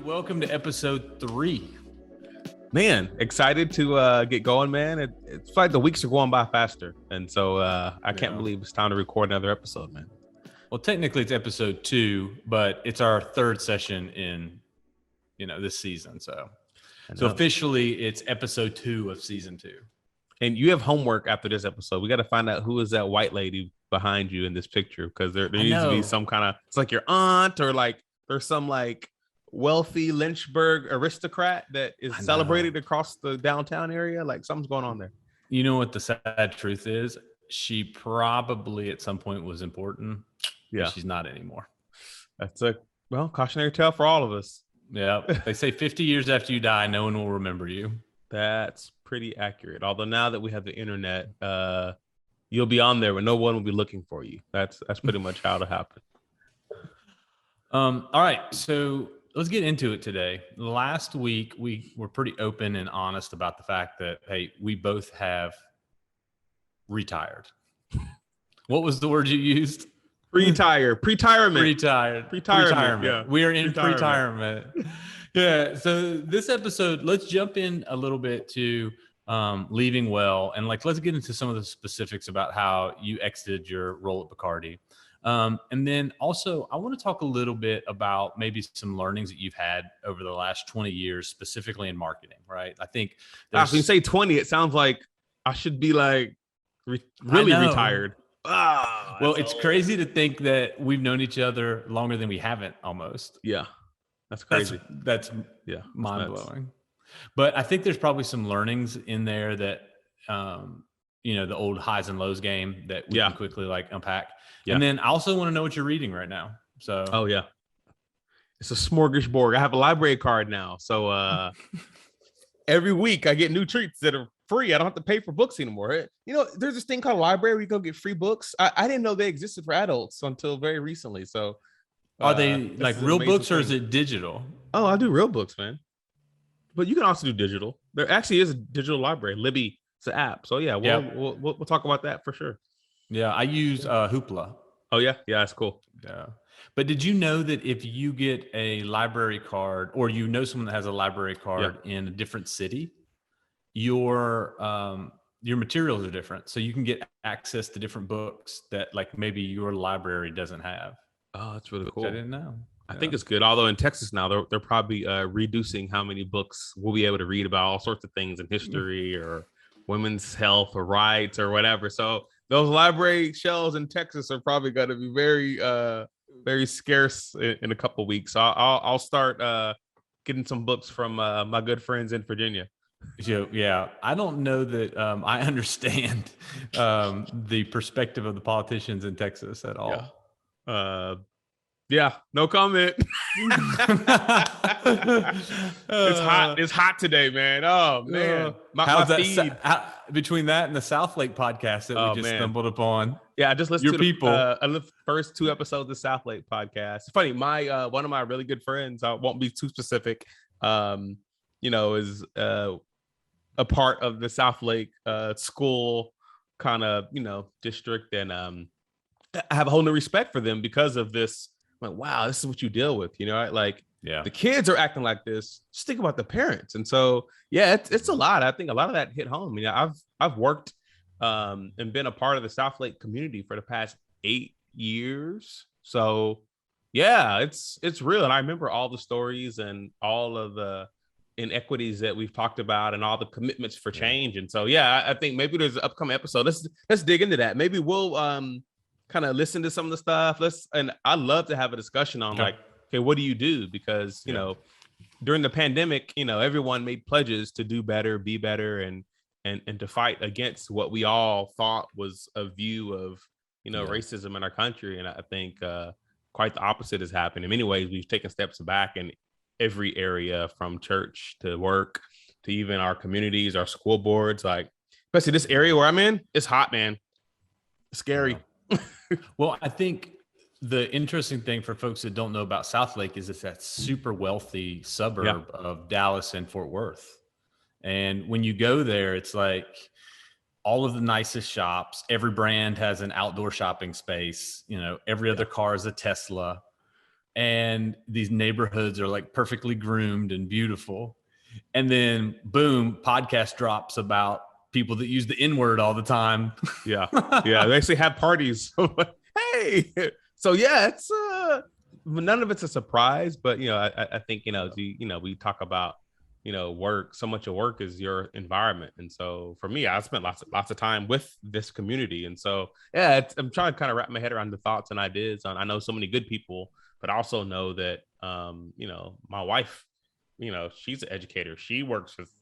Welcome to episode 3. Man, excited to get going, man. It's like the weeks are going by faster. And so I can't believe it's time to record another episode, man. Well, technically it's episode 2, but it's our third session in, this season. So officially it's episode 2 of season 2. And you have homework after this episode. We got to find out who is that white lady behind you in this picture, because there needs to be some kind of, it's like your aunt, or like there's some like wealthy Lynchburg aristocrat that is celebrated across the downtown area. Like something's going on there. You know what the sad truth is? She probably at some point was important. Yeah, she's not anymore. That's a cautionary tale for all of us. Yeah, they say 50 years after you die, no one will remember you. That's pretty accurate. Although now that we have the internet, you'll be on there, but no one will be looking for you. That's pretty much how it'll happen. All right, so let's get into it today. Last week, we were pretty open and honest about the fact that, hey, we both have retired. What was the word you used? Retirement. Yeah. We are in pre-retirement. Yeah. So this episode, let's jump in a little bit to leaving well. And let's get into some of the specifics about how you exited your role at Bacardi. And then also, I want to talk a little bit about maybe some learnings that you've had over the last 20 years, specifically in marketing, right? I think when you say 20, it sounds like I should be like really retired. Well, it's crazy to think that we've known each other longer than we haven't almost. Yeah, that's crazy. That's mind-blowing. But I think there's probably some learnings in there that, the old highs and lows game that we can quickly unpack. Yeah. And then I also want to know what you're reading right now. So, it's a smorgasbord. I have a library card now. So every week I get new treats that are free. I don't have to pay for books anymore. There's this thing called a library where you go get free books. I didn't know they existed for adults until very recently. So are they like real books or is it digital? Oh, I do real books, man. But you can also do digital. There actually is a digital library. Libby, it's an app. So we'll talk about that for sure. Yeah, I use Hoopla. Oh yeah, that's cool. Yeah, but did you know that if you get a library card, or someone that has a library card in a different city, your materials are different, so you can get access to different books that maybe your library doesn't have. Oh, that's really cool. I didn't know. I think it's good. Although in Texas now, they're probably reducing how many books we'll be able to read about all sorts of things in history or women's health or rights or whatever. So those library shelves in Texas are probably going to be very, very scarce in a couple of weeks. So I'll start getting some books from my good friends in Virginia. Yeah, I don't know that I understand the perspective of the politicians in Texas at all. No comment. It's hot today, man. Oh man, how's that feed? Between that and the South Lake podcast that we just stumbled upon. Yeah, I just listened to people. The first 2 episodes of the South Lake podcast. It's funny, my one of my really good friends, I won't be too specific, is a part of the South Lake school kind of district, and I have a whole new respect for them because of this. I'm like, wow, this is what you deal with, the kids are acting like this. Just think about the parents. And so, it's a lot. I think a lot of that hit home. I've worked and been a part of the South Lake community for the past 8 years. So it's real. And I remember all the stories and all of the inequities that we've talked about and all the commitments for change. And so, I think maybe there's an upcoming episode. Let's dig into that. Maybe we'll kind of listen to some of the stuff. And I'd love to have a discussion on okay, what do you do? Because, during the pandemic, everyone made pledges to do better, be better, and to fight against what we all thought was a view of, racism in our country. And I think quite the opposite has happened. In many ways, we've taken steps back in every area, from church to work to even our communities, our school boards. Especially this area where I'm in, it's hot, man. It's scary. Well, I think the interesting thing for folks that don't know about South Lake is it's that super wealthy suburb of Dallas and Fort Worth. And when you go there, it's like all of the nicest shops. Every brand has an outdoor shopping space. You know, every other car is a Tesla. And these neighborhoods are like perfectly groomed and beautiful. And then boom, podcast drops about people that use the N-word all the time. Yeah. Yeah. They actually have parties. Hey. So yeah, it's none of it's a surprise, but you know, I think, you know, we talk about, you know, work, so much of work is your environment. And so for me, I spent lots of time with this community. And so, yeah, I'm trying to kind of wrap my head around the thoughts and ideas on, I know so many good people, but I also know that, you know, my wife, you know, she's an educator. She works with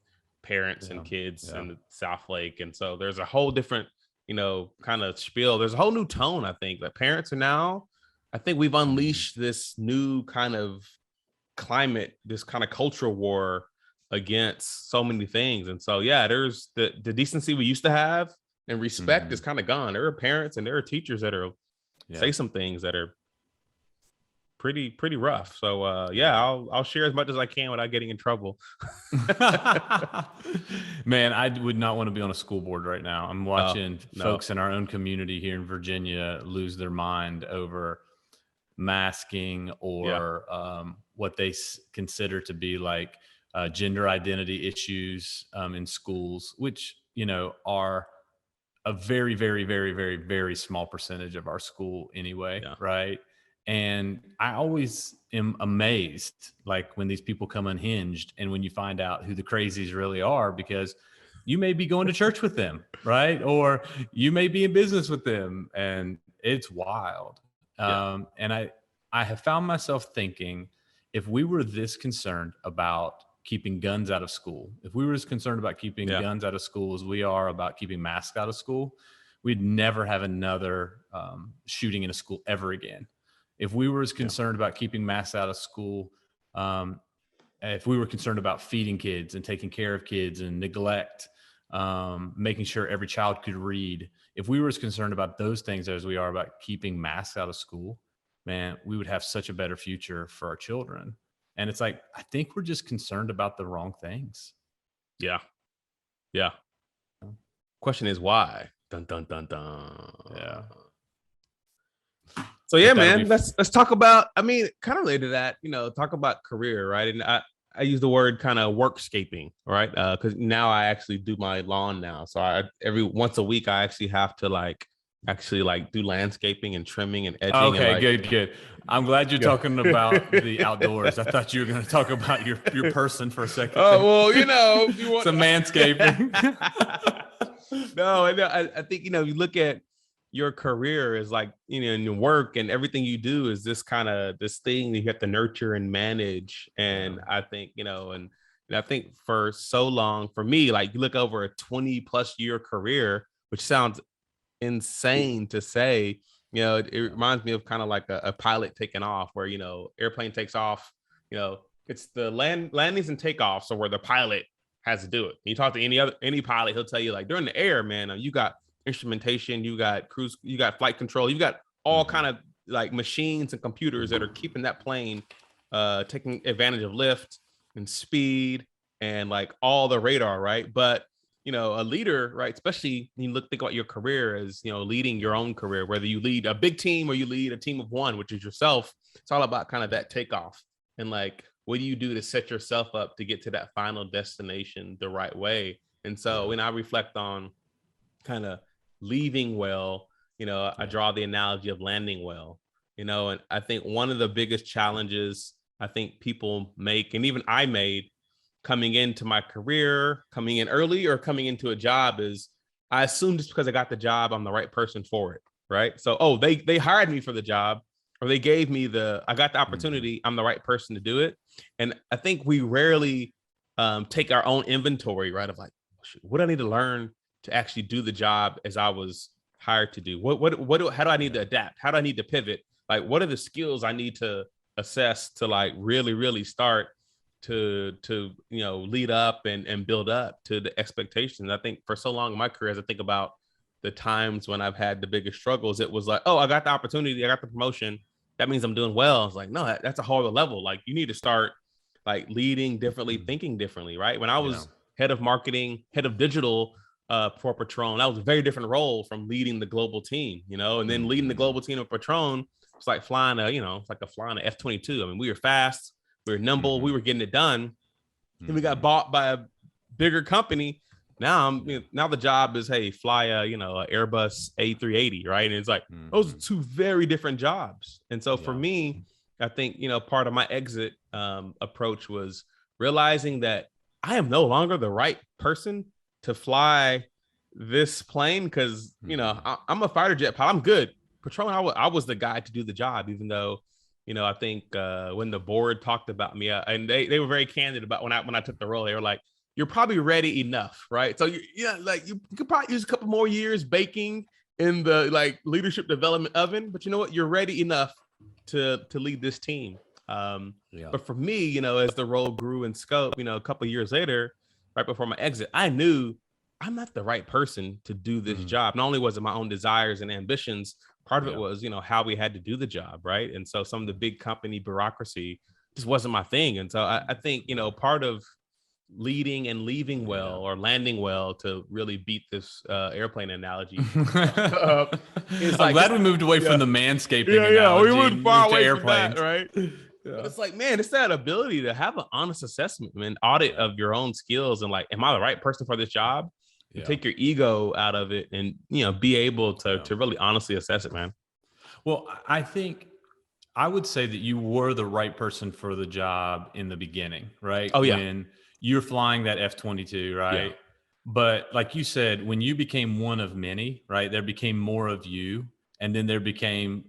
parents and kids in the South Lake. And so there's a whole different, you know, kind of spiel. There's a whole new tone, I think, that parents are now, I think we've unleashed this new kind of climate, this kind of cultural war against so many things. And so, yeah, there's the decency we used to have and respect is kind of gone. There are parents and there are teachers that are say some things that are pretty rough. So yeah, I'll share as much as I can without getting in trouble. Man, I would not want to be on a school board right now. I'm watching folks in our own community here in Virginia lose their mind over masking or what they consider to be like gender identity issues in schools, which, you know, are a very, very, very, very, very small percentage of our school anyway. Right. And I always am amazed, like when these people come unhinged and when you find out who the crazies really are, because you may be going to church with them, right? Or you may be in business with them, and it's wild. And I have found myself thinking, if we were this concerned about keeping guns out of school, if we were as concerned about keeping guns out of school as we are about keeping masks out of school, we'd never have another shooting in a school ever again. If we were as concerned about keeping masks out of school, if we were concerned about feeding kids and taking care of kids and neglect, making sure every child could read, if we were as concerned about those things as we are about keeping masks out of school, man, we would have such a better future for our children. And it's like, I think we're just concerned about the wrong things. Yeah. Question is why? Dun dun dun dun. Yeah. So yeah, man, let's talk about, I mean, kind of related to that, you know, talk about career, right? And I use the word kind of workscaping, right? Because now I actually do my lawn now. So every once a week, I actually have to actually do landscaping and trimming and edging. Okay, good. I'm glad you're talking about the outdoors. I thought you were going to talk about your person for a second. Oh, well, you know, if you want some manscaping. No, I think, you know, you look at your career is like, you know, in your work and everything you do is this thing that you have to nurture and manage. And I think, you know, and I think for so long, for me, like you look over a 20+ year career, which sounds insane to say, you know, it reminds me of kind of like a pilot taking off, where, you know, airplane takes off, you know, it's the landings and takeoffs are where the pilot has to do it. You talk to any pilot, he'll tell you, like, during the air, man, you got instrumentation, you got cruise, you got flight control, you got all kind of like machines and computers that are keeping that plane taking advantage of lift and speed and like all the radar, right? But you know, a leader, right, especially when you think about your career as, you know, leading your own career, whether you lead a big team or you lead a team of one, which is yourself, it's all about kind of that takeoff and like, what do you do to set yourself up to get to that final destination the right way? And so when I reflect on kind of leaving well, you know, I draw the analogy of landing well, you know, and I think one of the biggest challenges I think people make, and even I made coming into my career, coming in early or coming into a job, is I assume just because I got the job, I'm the right person for it, right? So, they hired me for the job, or they gave me I got the opportunity, I'm the right person to do it. And I think we rarely take our own inventory, right? Of like, what do I need to learn to actually do the job as I was hired to do? How do I need to adapt? How do I need to pivot? Like, what are the skills I need to assess to like really start to you know, lead up and build up to the expectations? I think for so long in my career, as I think about the times when I've had the biggest struggles, it was like, I got the opportunity, I got the promotion, that means I'm doing well. It's like, no, that's a whole other level. Like, you need to start like leading differently, thinking differently, right? When I was head of marketing, head of digital for Patrón. That was a very different role from leading the global team, you know, and then leading the global team of Patrón. It's like flying a F-22. I mean, we were fast, we were nimble, we were getting it done. And we got bought by a bigger company. Now now the job is, hey, fly a Airbus A380, right? And it's like those are two very different jobs. And so for me, I think part of my exit approach was realizing that I am no longer the right person to fly this plane because I'm a fighter jet pilot. I'm good. Patrón, I was the guy to do the job, even though I think when the board talked about me, and they were very candid about when I took the role. They were like, "You're probably ready enough, right? So you could probably use a couple more years baking in the leadership development oven, but you know what? You're ready enough to lead this team." But for me, as the role grew in scope, a couple of years later, right before my exit, I knew I'm not the right person to do this job. Not only was it my own desires and ambitions, part of it was, how we had to do the job, right? And so some of the big company bureaucracy just wasn't my thing. And so I think, part of leading and leaving well or landing well, to really beat this airplane analogy, I'm glad we moved away from the manscaping analogy. We moved far away from that, right? But it's like, man, it's that ability to have an honest assessment, man, audit of your own skills and am I the right person for this job? Take your ego out of it and be able to really honestly assess it, man. Well, I think I would say that you were the right person for the job in the beginning, right? Oh yeah. When you're flying that F-22, right? Yeah. But like you said, when you became one of many, right, there became more of you, and then there became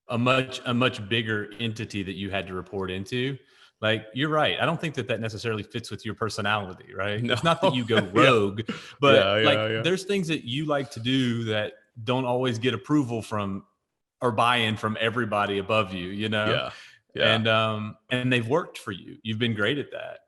a much bigger entity that you had to report into. Like, you're right. I don't think that necessarily fits with your personality, right? No. It's not that you go rogue, but there's things that you like to do that don't always get approval from or buy-in from everybody above you, Yeah. And they've worked for you. You've been great at that.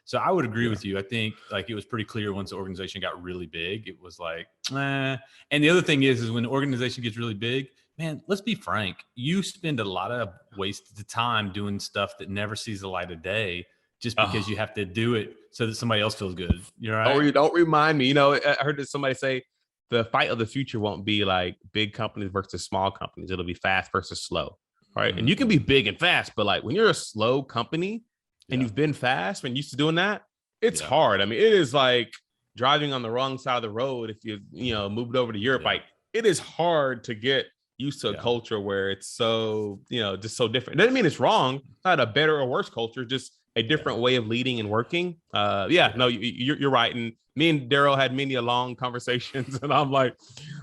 So I would agree with you. I think it was pretty clear once the organization got really big, it was like, eh. And the other thing is when the organization gets really big, man, let's be frank. You spend a lot of wasted time doing stuff that never sees the light of day just because you have to do it so that somebody else feels good. You're right. Oh, you don't remind me. I heard somebody say the fight of the future won't be like big companies versus small companies. It'll be fast versus slow. Right. And you can be big and fast, but when you're a slow company and you've been fast and used to doing that, it's hard. I mean, it is like driving on the wrong side of the road. If you moved over to Europe, it is hard to get used to a culture where it's so, just so different. It doesn't mean it's wrong. It's not a better or worse culture, just a different way of leading and working. No, you're right. And me and Daryl had many long conversations, and I'm like,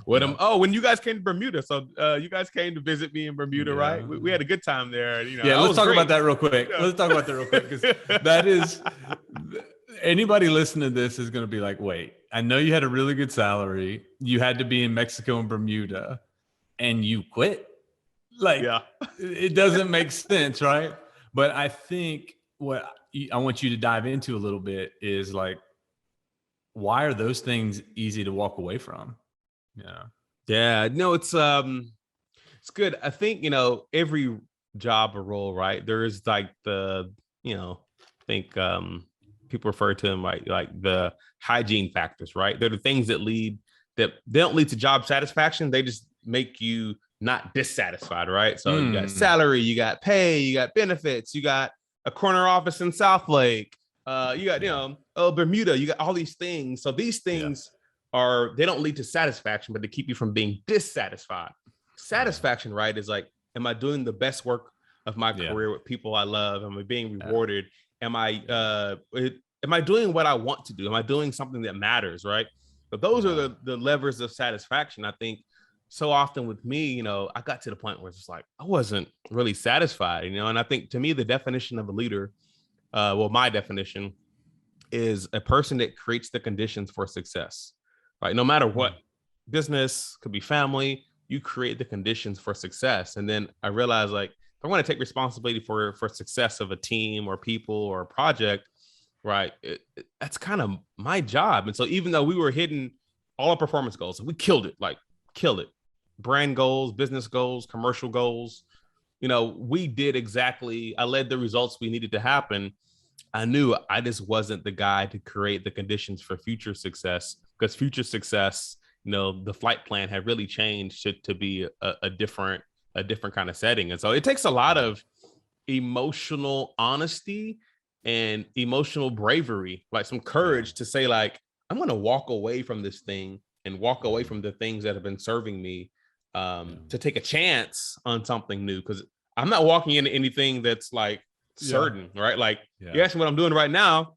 when you guys came to Bermuda, so you guys came to visit me in Bermuda, right? We had a good time there. Let's talk about that real quick. Let's talk about that real quick, because that is, anybody listening to this is going to be like, wait, I know you had a really good salary. You had to be in Mexico and Bermuda, and you quit. It doesn't make sense, right? But I think what I want you to dive into a little bit is why are those things easy to walk away from? No, it's good. I think every job or role, right, there is the I think people refer to them like the hygiene factors, right? They're the things that they don't lead to job satisfaction. They just make you not dissatisfied, right? So you got salary, you got pay, you got benefits, you got a corner office in South Lake, you got Bermuda, you got all these things. So these things they don't lead to satisfaction, but they keep you from being dissatisfied. Satisfaction, right, is am I doing the best work of my career with people I love? Am I being rewarded? Am I doing what I want to do? Am I doing something that matters, right? But those are the levers of satisfaction. I think so often with me, I got to the point where it's just I wasn't really satisfied, and I think to me, the definition of a leader, my definition is a person that creates the conditions for success, right? No matter what, business, could be family, you create the conditions for success. And then I realized if I want to take responsibility for success of a team or people or a project, right, that's kind of my job. And so even though we were hitting all our performance goals, we killed it. Brand goals, business goals, commercial goals, we did exactly, I led the results we needed to happen. I knew I just wasn't the guy to create the conditions for future success, because future success, the flight plan had really changed to be a different kind of setting. And so it takes a lot of emotional honesty and emotional bravery, like some courage to say, like, I'm going to walk away from this thing and walk away from the things that have been serving me, to take a chance on something new. Because I'm not walking into anything that's like certain, right? Like, you ask me what I'm doing right now.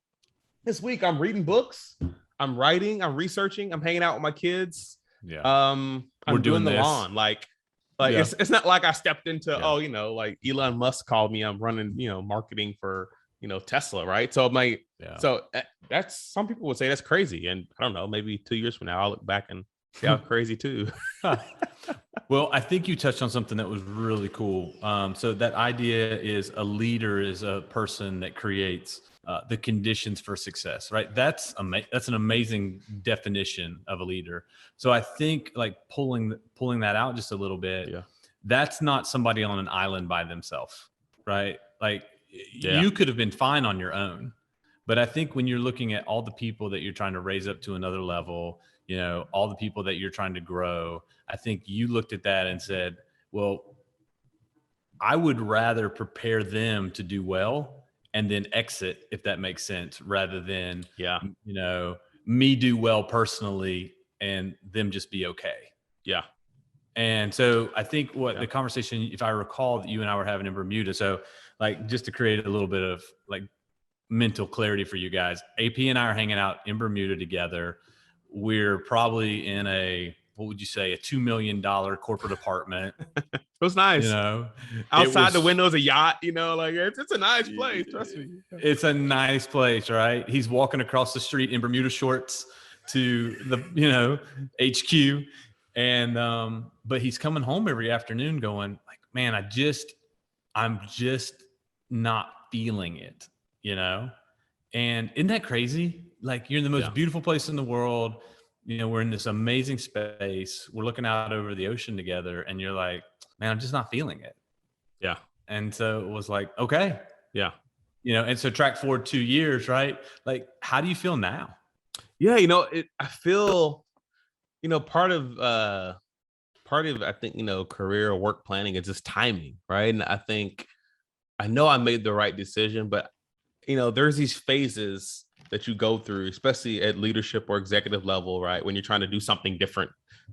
This week, I'm reading books, I'm writing, I'm researching, I'm hanging out with my kids. I'm doing the lawn. Like it's not like I stepped into, like Elon Musk called me, I'm running, marketing for, Tesla, right? So so that's, some people would say that's crazy. And I don't know, maybe 2 years from now, I'll look back and see how crazy too. Well, I think you touched on something that was really cool. So that idea is a leader is a person that creates the conditions for success, right? That's an amazing definition of a leader. So I think like pulling that out just a little bit, that's not somebody on an island by themselves, right? Like you could have been fine on your own, but I think when you're looking at all the people that you're trying to raise up to another level, all the people that you're trying to grow, I think you looked at that and said, well, I would rather prepare them to do well and then exit, if that makes sense, rather than, me do well personally and them just be okay. Yeah. And so I think the conversation, if I recall, that you and I were having in Bermuda, so like just to create a little bit of like mental clarity for you guys, AP and I are hanging out in Bermuda together. We're probably in what would you say, a $2 million corporate apartment. It was nice. Outside the window is a yacht, like it's a nice place. Trust me. It's a nice place, right? He's walking across the street in Bermuda shorts to the, HQ. And, but he's coming home every afternoon going like, man, I'm just not feeling it, And isn't that crazy? Like, you're in the most beautiful place in the world. We're in this amazing space. We're looking out over the ocean together, and you're like, man, I'm just not feeling it. Yeah. And so it was like, okay. Yeah. And so track forward 2 years, right? Like, how do you feel now? Yeah. I feel, part of, I think, career or work planning is just timing, right? And I know I made the right decision, but there's these phases that you go through, especially at leadership or executive level, right? When you're trying to do something different.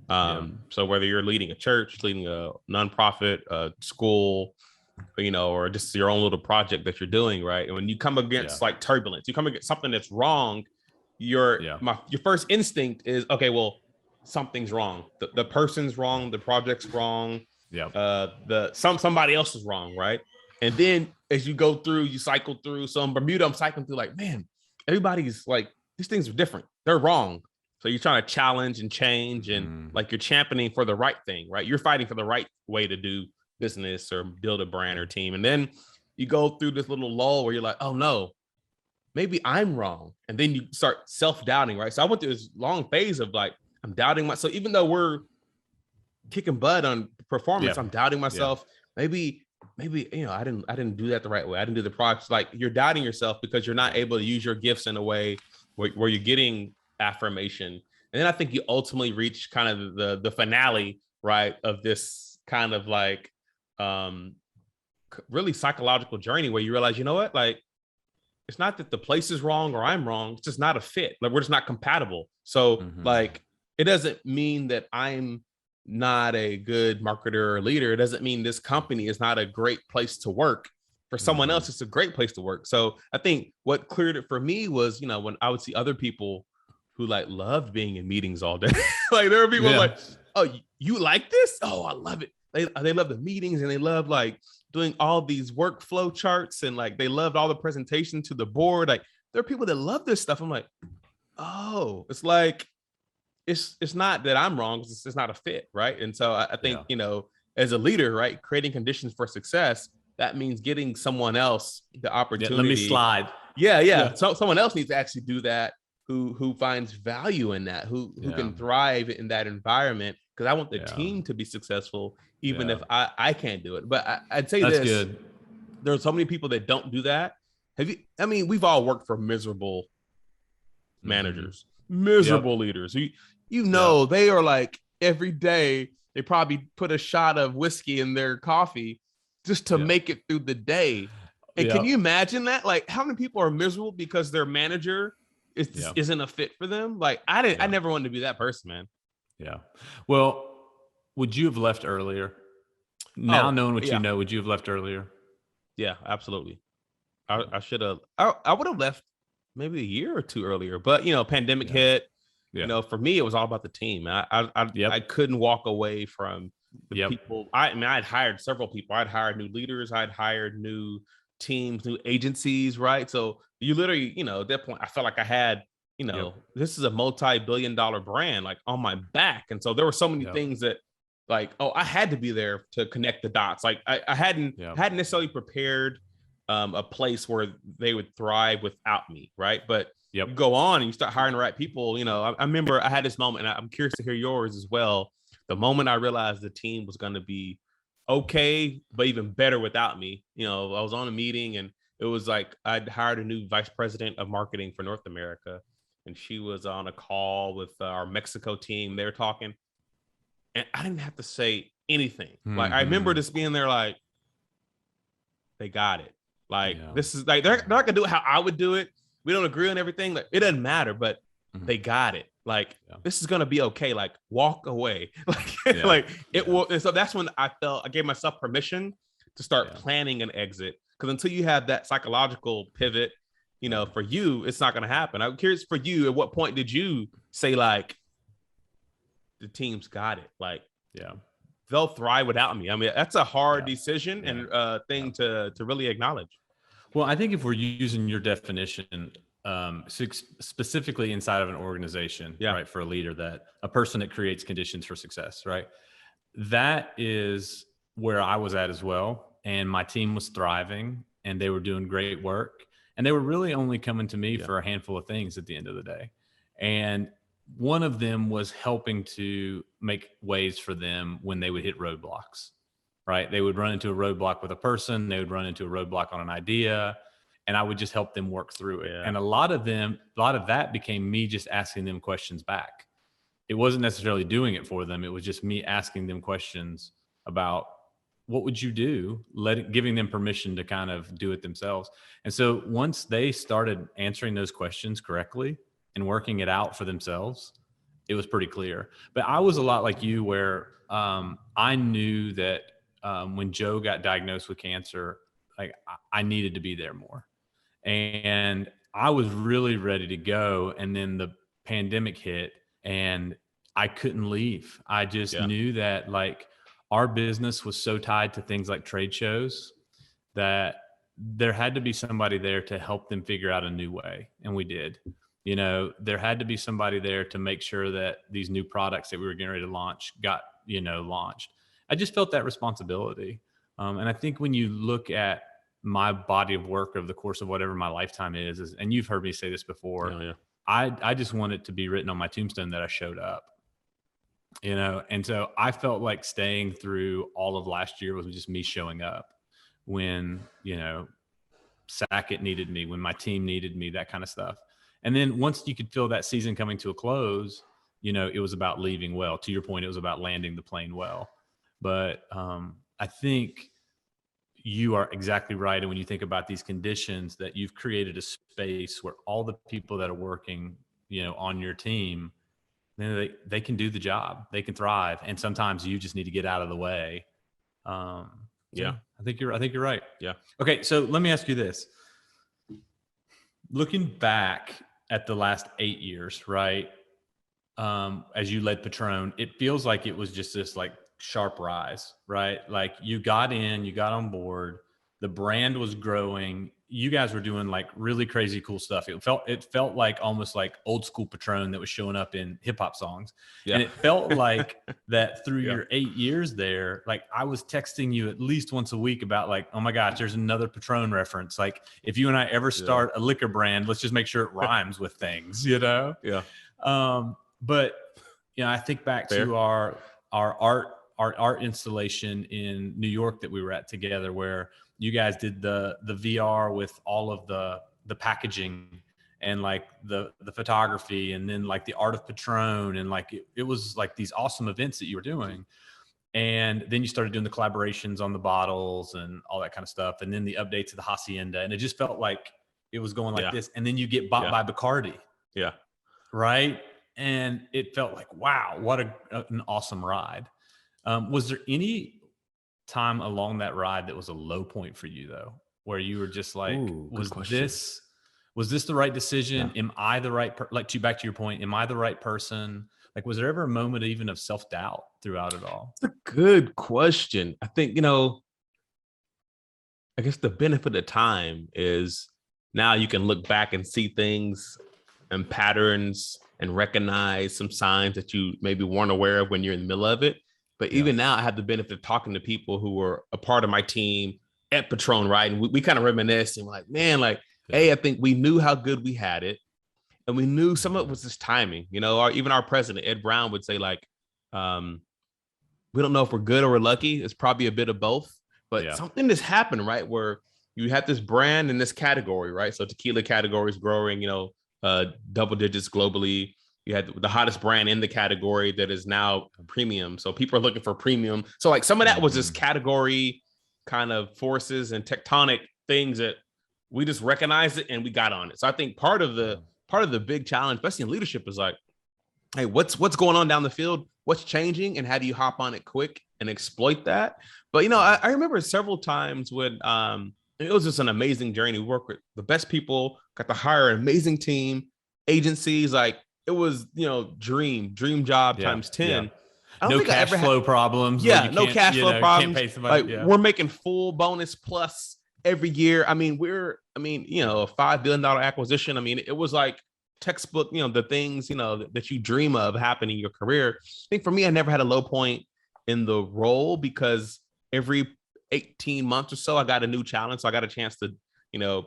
So whether you're leading a church, leading a nonprofit, a school, or just your own little project that you're doing, right? And when you come against like turbulence, you come against something that's wrong, your first instinct is, okay, well, something's wrong. The person's wrong, the project's wrong. Somebody else is wrong, right? And then as you go through, you cycle through. So in Bermuda, I'm cycling through like, man, everybody's like, these things are different. They're wrong. So you're trying to challenge and change, and like you're championing for the right thing, right? You're fighting for the right way to do business or build a brand or team. And then you go through this little lull where you're like, oh no, maybe I'm wrong. And then you start self-doubting, right? So I went through this long phase of like, I'm doubting myself. Even though we're kicking butt on performance, I'm doubting myself. Maybe I didn't do that the right way. I didn't do the project. Like, you're doubting yourself because you're not able to use your gifts in a way where you're getting affirmation. And then I think you ultimately reach kind of the finale, right, of this kind of like really psychological journey where you realize, you know what, like, it's not that the place is wrong or I'm wrong. It's just not a fit. Like, we're just not compatible. So like, it doesn't mean that I'm not a good marketer or leader. It doesn't mean this company is not a great place to work. For someone else, it's a great place to work. So I think what cleared it for me was, when I would see other people who like loved being in meetings all day. Like, there were people like, oh, you like this? Oh, I love it. They love the meetings, and they love like doing all these workflow charts, and like they loved all the presentation to the board. Like, there are people that love this stuff. I'm like, oh, it's like, it's not that I'm wrong. It's just not a fit, right? And so I think, as a leader, right, creating conditions for success, that means getting someone else the opportunity. Let me slide. Yeah. So someone else needs to actually do that, who finds value in that, who can thrive in that environment. Because I want the team to be successful, even if I can't do it. But I'd say that's good. There are so many people that don't do that. I mean, we've all worked for miserable managers, miserable leaders. They are like every day they probably put a shot of whiskey in their coffee just to make it through the day. And can you imagine that? Like, how many people are miserable because their manager isn't a fit for them? Like, I never wanted to be that person, man. Yeah. Well, would you have left earlier? Now knowing what you know, would you have left earlier? Yeah, absolutely. I should have. I would have left maybe a year or two earlier, but pandemic hit. Yeah. For me, it was all about the team. I couldn't walk away from the people. I mean, I'd hired several people. I'd hired new leaders. I'd hired new teams, new agencies. Right. So you literally, at that point, I felt like I had, this is a multi-billion-dollar brand like on my back, and so there were so many things that, like, I had to be there to connect the dots. Like I hadn't necessarily prepared a place where they would thrive without me, right? But you go on and you start hiring the right people. I remember I had this moment, and I'm curious to hear yours as well. The moment I realized the team was going to be okay, but even better without me. I was on a meeting, and it was like I'd hired a new vice president of marketing for North America, and she was on a call with our Mexico team. They were talking, and I didn't have to say anything. Like, I remember just being there, like, they got it. Like, this is like, they're not gonna do it how I would do it. We don't agree on everything. Like, it doesn't matter, but they got it. Like, this is gonna be okay. Like, walk away. Like, like it will. And so that's when I gave myself permission to start planning an exit. Because until you have that psychological pivot, for you, it's not gonna happen. I'm curious for you, at what point did you say, like, the team's got it? Like, they'll thrive without me. I mean, that's a hard decision and thing to really acknowledge. Well, I think if we're using your definition, specifically inside of an organization, right, for a leader, that a person that creates conditions for success, right? That is where I was at as well. And my team was thriving and they were doing great work. And they were really only coming to me for a handful of things at the end of the day. And one of them was helping to make ways for them when they would hit roadblocks, right? They would run into a roadblock with a person, they would run into a roadblock on an idea, and I would just help them work through it. And a lot of that became me just asking them questions back. It wasn't necessarily doing it for them. It was just me asking them questions about, what would you do? Giving them permission to kind of do it themselves. And so once they started answering those questions correctly and working it out for themselves, it was pretty clear. But I was a lot like you, where I knew that when Joe got diagnosed with cancer, like, I needed to be there more. And I was really ready to go. And then the pandemic hit and I couldn't leave. I just knew that, like, our business was so tied to things like trade shows that there had to be somebody there to help them figure out a new way. And we did. There had to be somebody there to make sure that these new products that we were getting ready to launch got, launched. I just felt that responsibility. And I think when you look at my body of work over the course of whatever my lifetime is, and you've heard me say this before, I just want it to be written on my tombstone that I showed up, and so I felt like staying through all of last year was just me showing up when, Sackett needed me, when my team needed me, that kind of stuff. And then once you could feel that season coming to a close, it was about leaving well. To your point, it was about landing the plane well. But I think you are exactly right. And when you think about these conditions, that you've created a space where all the people that are working, on your team, they can do the job, they can thrive. And sometimes you just need to get out of the way. I think you're right. Yeah. Okay. So let me ask you this. Looking back at the last 8 years, right? As you led Patrón, it feels like it was just this, like, sharp rise, right? Like, you got on board, the brand was growing, you guys were doing, like, really crazy cool stuff. It felt like almost like old school Patrón that was showing up in hip hop songs. And it felt like that through your 8 years there. Like, I was texting you at least once a week about, like, oh my gosh, there's another Patrón reference. Like, if you and I ever start a liquor brand, let's just make sure it rhymes with things, But I think back to our art installation in New York that we were at together, where you guys did the VR with all of the packaging and like the photography, and then like the art of Patrón, and like it was like these awesome events that you were doing. And then you started doing the collaborations on the bottles and all that kind of stuff, and then the updates of the hacienda, and it just felt like it was going like this. And then you get bought by Bacardi, right? And it felt like, wow, what an awesome ride. Was there any time along that ride that was a low point for you though, where you were just like, was this the right decision? Am I the right back to your point, am I the right person? Like, was there ever a moment even of self-doubt throughout it all? It's a good question. I think, I guess the benefit of time is now you can look back and see things and patterns and recognize some signs that you maybe weren't aware of when you're in the middle of it. But even now I have the benefit of talking to people who were a part of my team at Patrón, right? And we kind of reminisce and we're like, man, like, hey, I think we knew how good we had it. And we knew some of it was just timing, even our president, Ed Brown, would say like, we don't know if we're good or we're lucky. It's probably a bit of both, but something has happened, right? Where you have this brand in this category, right? So tequila category is growing, double digits globally. You had the hottest brand in the category that is now premium. So people are looking for premium. So like some of that was just category kind of forces and tectonic things that we just recognized it and we got on it. So I think part of the big challenge, especially in leadership, is like, hey, what's going on down the field? What's changing? And how do you hop on it quick and exploit that? But, I remember several times when it was just an amazing journey. We worked with the best people, got to hire an amazing team, agencies. Like it was, dream job times 10. Yeah. No cash flow problems. Yeah, no cash flow problems. Can't pay somebody. Like we're making full bonus plus every year. I mean, a $5 billion acquisition. I mean, it was like textbook, the things, that you dream of happening in your career. I think for me, I never had a low point in the role because every 18 months or so, I got a new challenge. So I got a chance to,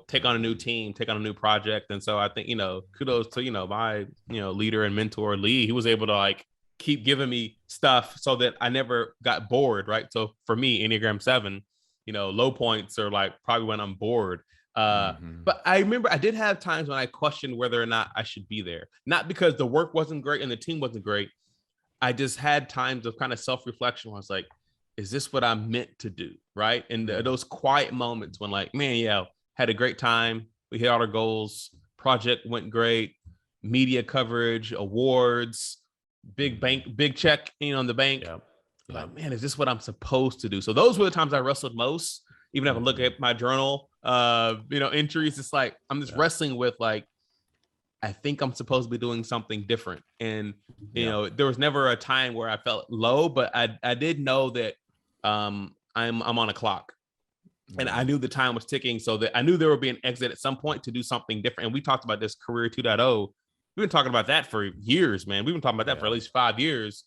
take on a new team, take on a new project. And so I think, kudos to, my, leader and mentor, Lee. He was able to like keep giving me stuff so that I never got bored. Right. So for me, Enneagram 7, low points are like probably when I'm bored. But I remember I did have times when I questioned whether or not I should be there, not because the work wasn't great and the team wasn't great. I just had times of kind of self-reflection where I was like, is this what I'm meant to do? Right. And those quiet moments when like, man, had a great time. We hit all our goals. Project went great. Media coverage, awards, big check in the bank. Like, man, is this what I'm supposed to do? So those were the times I wrestled most. Even if I look at my journal, entries, it's like I'm just wrestling with like, I think I'm supposed to be doing something different. And there was never a time where I felt low, but I did know that I'm on a clock. And I knew the time was ticking, so that I knew there would be an exit at some point to do something different. And we talked about this Career 2.0. We've been talking about that for years, man. We've been talking about that for at least 5 years.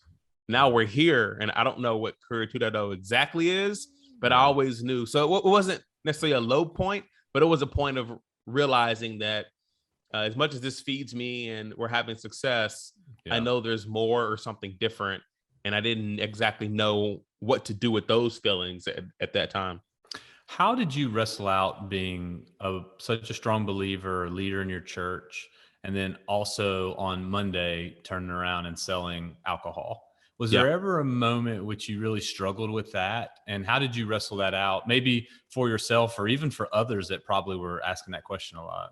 Now we're here, and I don't know what Career 2.0 exactly is, but I always knew. So it wasn't necessarily a low point, but it was a point of realizing that as much as this feeds me and we're having success, I know there's more or something different. And I didn't exactly know what to do with those feelings at that time. How did you wrestle out being such a strong believer, leader in your church, and then also on Monday turning around and selling alcohol? Was there ever a moment which you really struggled with that? And how did you wrestle that out? Maybe for yourself or even for others that probably were asking that question a lot.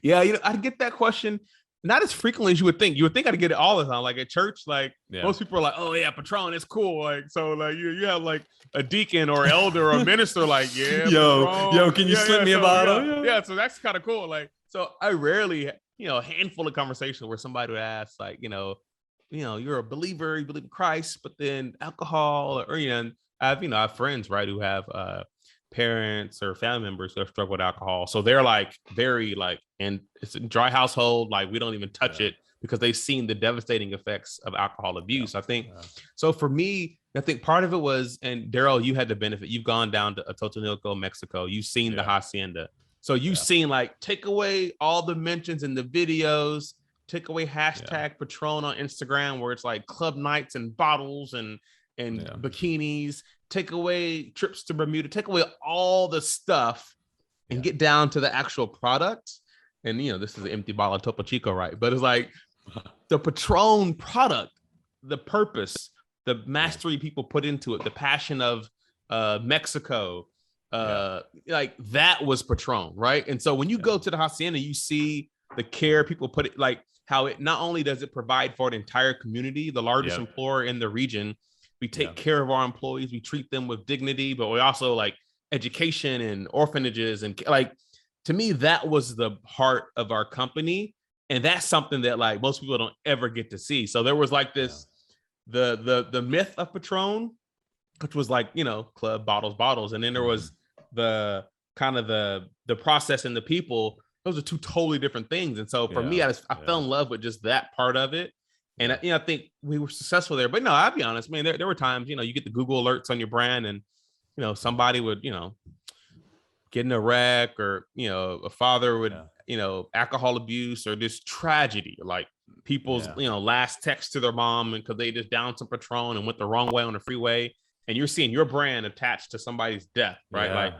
I get that question not as frequently as you would think. You would think I'd get it all the time. Like at church, like most people are like, oh yeah, Patrón, it's cool. Like, so like you have like a deacon or elder or a minister, like, yo, can you slip me a bottle? Yeah, so that's kind of cool. Like, so I rarely, a handful of conversations where somebody would ask, like, you're a believer, you believe in Christ, but then alcohol, or I have friends, right, who have parents or family members who have struggled with alcohol. So they're like very like, and it's a dry household, like we don't even touch it because they've seen the devastating effects of alcohol abuse. I think so for me, I think part of it was, and Daryl, you had the benefit. You've gone down to Atotonilco, Mexico. You've seen the hacienda. So you've seen like take away all the mentions in the videos, take away hashtag Patrón on Instagram where it's like club nights and bottles and and bikinis, take away trips to Bermuda, take away all the stuff and get down to the actual product. And, this is an empty bottle of Topo Chico, right? But it's like the Patrón product, the purpose, the mastery people put into it, the passion of Mexico, like that was Patrón, right? And so when you go to the hacienda, you see the care people put it, like how it not only does it provide for an entire community, the largest employer in the region, we take care of our employees, we treat them with dignity, but we also like education and orphanages. And like, to me, that was the heart of our company. And that's something that like most people don't ever get to see. So there was like this, the myth of Patrón, which was like, club, bottles. And then there was the kind of the process and the people. Those are two totally different things. And so for me, I fell in love with just that part of it. And I think we were successful there. But no, I'll be honest, man, there were times, you get the Google alerts on your brand and, somebody would, get in a wreck, or, a father would, alcohol abuse, or this tragedy, like people's, last text to their mom, and because they just downed some Patrón and went the wrong way on the freeway. And you're seeing your brand attached to somebody's death, right?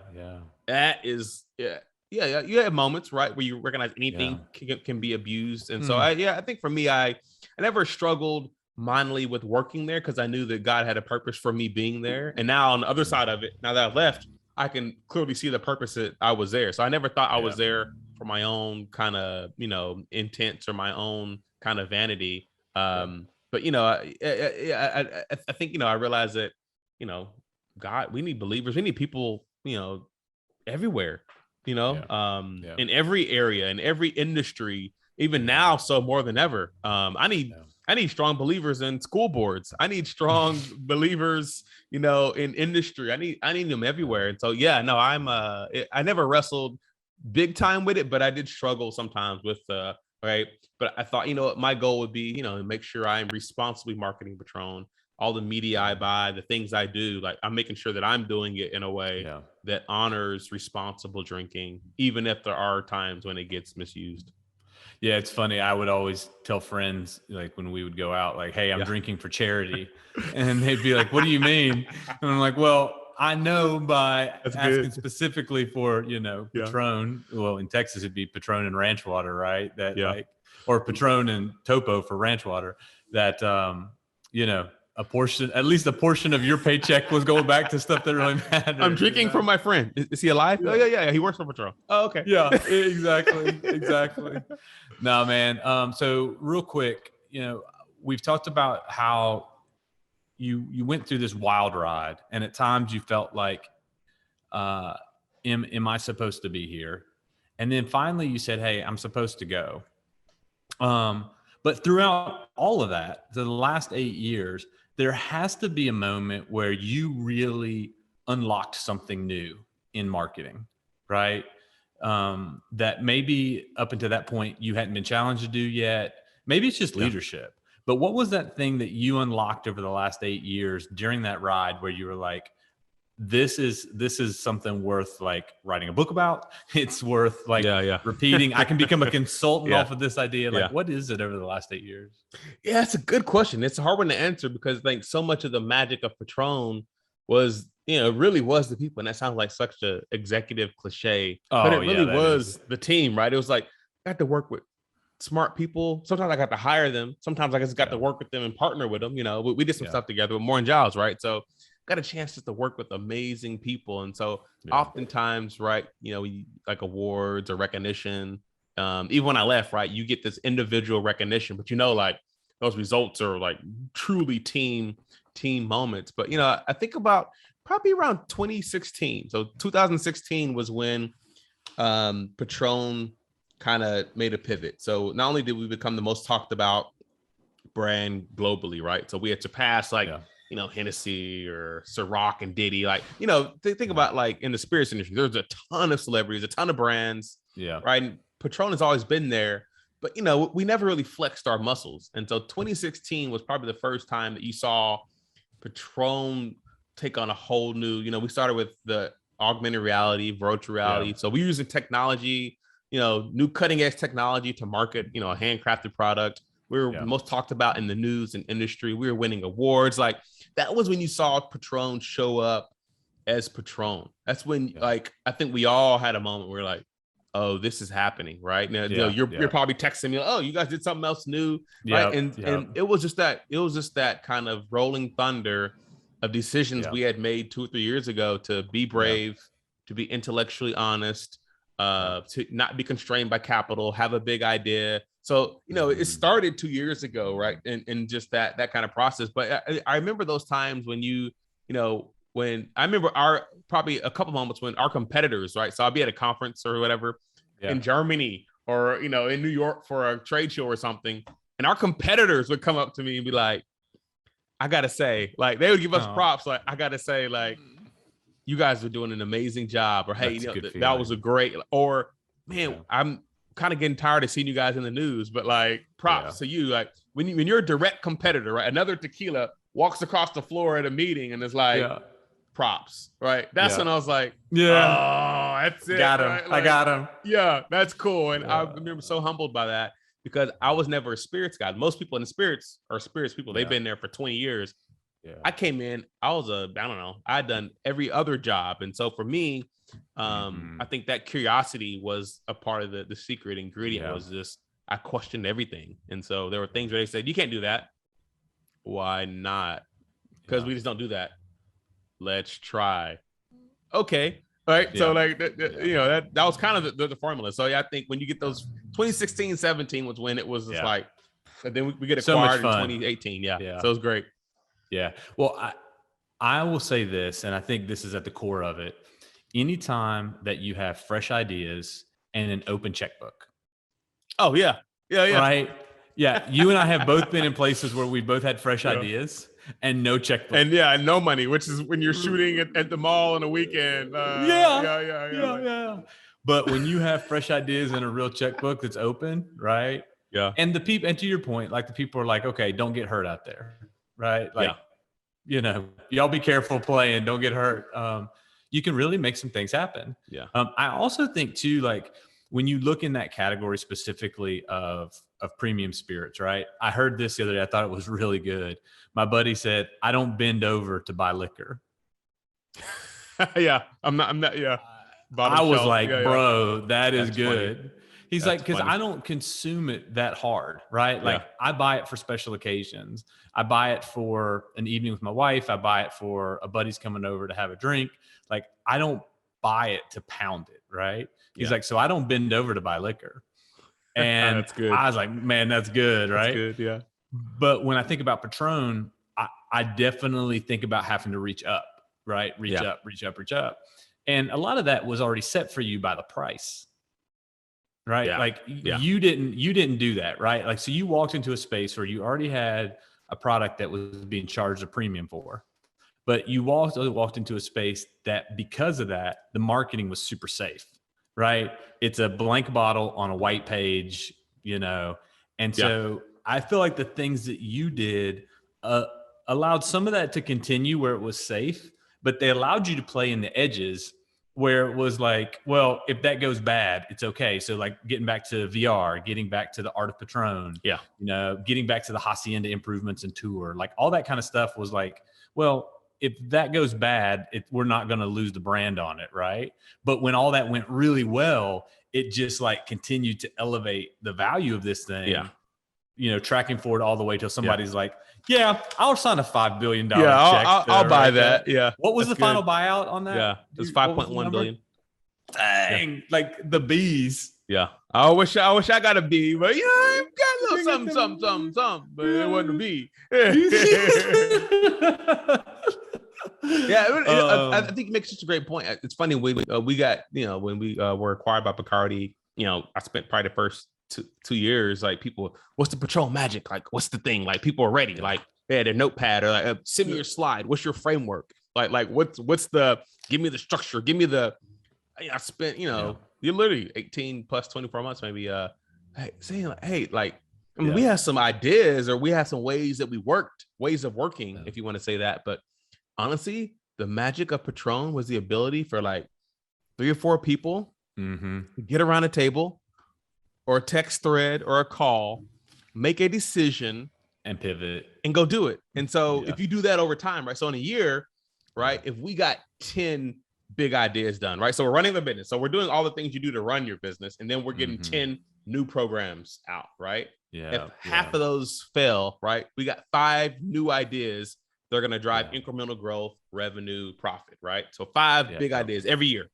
That is, you have moments, right, where you recognize anything can be abused. And so I think for me, I never struggled mindly with working there, because I knew that God had a purpose for me being there. And now on the other side of it, now that I've left, I can clearly see the purpose that I was there. So I never thought I was there for my own kind of, intents or my own kind of vanity. But, I think, I realized that, God, we need believers. We need people, everywhere, in every area, in every industry, even now. So more than ever, I need strong believers in school boards. I need strong believers, in industry. I need them everywhere. And so, I never wrestled big time with it, but I did struggle sometimes with, right. But I thought, my goal would be, make sure I'm responsibly marketing Patrón, all the media I buy, the things I do, like I'm making sure that I'm doing it in a way that honors responsible drinking, even if there are times when it gets misused. Yeah, it's funny. I would always tell friends, like when we would go out, like, hey, I'm drinking for charity. And they'd be like, what do you mean? And I'm like, well, I know by asking specifically for, Patrón. Well, in Texas, it'd be Patrón and ranch water, right? That like, or Patrón and Topo for ranch water, that, at least a portion of your paycheck was going back to stuff that really mattered. I'm drinking from my friend. Is he alive? Oh, yeah. He works for Patrón. Oh, okay. Yeah, exactly. No, man. So real quick, we've talked about how you went through this wild ride, and at times you felt like, am I supposed to be here? And then finally you said, hey, I'm supposed to go. But throughout all of that, the last 8 years, there has to be a moment where you really unlocked something new in marketing, right? That maybe up until that point you hadn't been challenged to do yet. Maybe it's just leadership. But what was that thing that you unlocked over the last 8 years during that ride where you were like, this is something worth like writing a book about. It's worth like repeating. I can become a consultant off of this idea. Like, what is it over the last 8 years? Yeah, it's a good question. It's a hard one to answer, because like so much of the magic of Patrón was, really was the people. And that sounds like such a executive cliche, but it really was the team, right? It was like, I got to work with smart people. Sometimes I got to hire them. Sometimes I just got to work with them and partner with them. We did some stuff together with Moore & Giles, right? So got a chance just to work with amazing people. And so oftentimes, right, like awards or recognition, even when I left, right, you get this individual recognition, but like those results are like truly team moments. But I think about probably around 2016. So 2016 was when Patrón kind of made a pivot. So not only did we become the most talked about brand globally, right? So we had surpassed like Hennessy or Ciroc and Diddy, like, think about like in the spirits industry, there's a ton of celebrities, a ton of brands, right? And Patrón has always been there, but we never really flexed our muscles. And so 2016 was probably the first time that you saw Patrón take on a whole new, we started with the augmented reality, virtual reality. So we're using technology, new cutting edge technology to market, a handcrafted product. We were most talked about in the news and industry. We were winning awards. Like that was when you saw Patrón show up as Patrón. That's when like I think we all had a moment where like, oh, this is happening right now. You're probably texting me, oh, you guys did something else new, right? And it was just that kind of rolling thunder of decisions we had made 2 or 3 years ago to be brave, to be intellectually honest, to not be constrained by capital, have a big idea. So it started 2 years ago, right? And just that kind of process. But I remember those times when when I remember probably a couple moments when our competitors, right? So I'll be at a conference or whatever in Germany or, in New York for a trade show or something. And our competitors would come up to me and be like, I got to say, like, they would give us props. Like, I got to say, like, you guys are doing an amazing job. Or, hey, that was a great, or man, I'm kind of getting tired of seeing you guys in the news, but like props to you. Like when you're a direct competitor, right? Another tequila walks across the floor at a meeting and it's like, props, right? That's when I was like, oh, that's it. Got him. Right? Like, I got him. Yeah, that's cool. And I remember so humbled by that because I was never a spirits guy. Most people in the spirits are spirits people. They've been there for 20 years. Yeah. I came in, I don't know, I'd done every other job. And so for me, I think that curiosity was a part of the secret ingredient was just, I questioned everything. And so there were things where they said, you can't do that. Why not? Because we just don't do that. Let's try. Okay. All right. So like, that was kind of the formula. So I think when you get those 2016, 17 was when it was just like, and then we get acquired in 2018. Yeah. So it was great. Yeah. Well, I will say this, and I think this is at the core of it. Anytime that you have fresh ideas and an open checkbook. Oh, yeah. Yeah. Right? Yeah. You and I have both been in places where we both had fresh ideas and no checkbook. And no money, which is when you're shooting at the mall on a weekend. Yeah. But when you have fresh ideas and a real checkbook that's open, right? Yeah. And the people, and to your point, like the people are like, okay, don't get hurt out there. Right. Like, y'all be careful playing, don't get hurt. You can really make some things happen. Yeah. I also think too, like when you look in that category specifically of premium spirits, right? I heard this the other day. I thought it was really good. My buddy said, I don't bend over to buy liquor. I'm not. Yeah. I was like, bro, that is good. Funny. He's like, because funny. I don't consume it that hard, right? Like I buy it for special occasions. I buy it for an evening with my wife. I buy it for a buddy's coming over to have a drink. Like I don't buy it to pound it, right? He's like, so I don't bend over to buy liquor. And that's good. I was like, man, that's good, right? That's good, yeah. But when I think about Patrón, I definitely think about having to reach up, right? Reach up. And a lot of that was already set for you by the price. Right. Yeah. Like you didn't do that. Right. Like, so you walked into a space where you already had a product that was being charged a premium for, but you walked into a space that because of that, the marketing was super safe. Right. It's a blank bottle on a white page, and so I feel like the things that you did allowed some of that to continue where it was safe, but they allowed you to play in the edges where it was like, well, if that goes bad, it's okay. So like getting back to VR, getting back to the Art of Patrón, getting back to the Hacienda improvements and tour, like all that kind of stuff was like, well, if that goes bad, we're not going to lose the brand on it. Right. But when all that went really well, it just like continued to elevate the value of this thing, tracking forward all the way till somebody's like, I'll sign a $5 billion check. I'll buy that. Yeah. What was the final buyout on that? Yeah. It was 5.1 billion. Dang. Like the bees. Yeah. I wish I got a B, but I got a little something, but it wasn't a B. I think you make such a great point. It's funny. We got, when we were acquired by Bacardi, I spent probably the first two years, like people, what's the Patrón magic? Like, what's the thing? Like people are ready. Like they had a notepad or like send me your slide. What's your framework? Like what's the, give me the structure. Give me the, I spent, you're literally 18 plus 24 months, maybe, saying like, hey, like, I mean, we have some ideas or we have some ways of working, if you want to say that. But honestly, the magic of Patrón was the ability for like 3 or 4 people to get around a table or a text thread or a call make a decision, and pivot and go do it. And so if you do that over time, right? So in a year, right? If we got 10 big ideas done, right? So we're running the business. So we're doing all the things you do to run your business. And then we're getting 10 new programs out, right? If half of those fail, right? We got 5 new ideas. They're going to drive incremental growth, revenue, profit, right? So 5 big ideas every year.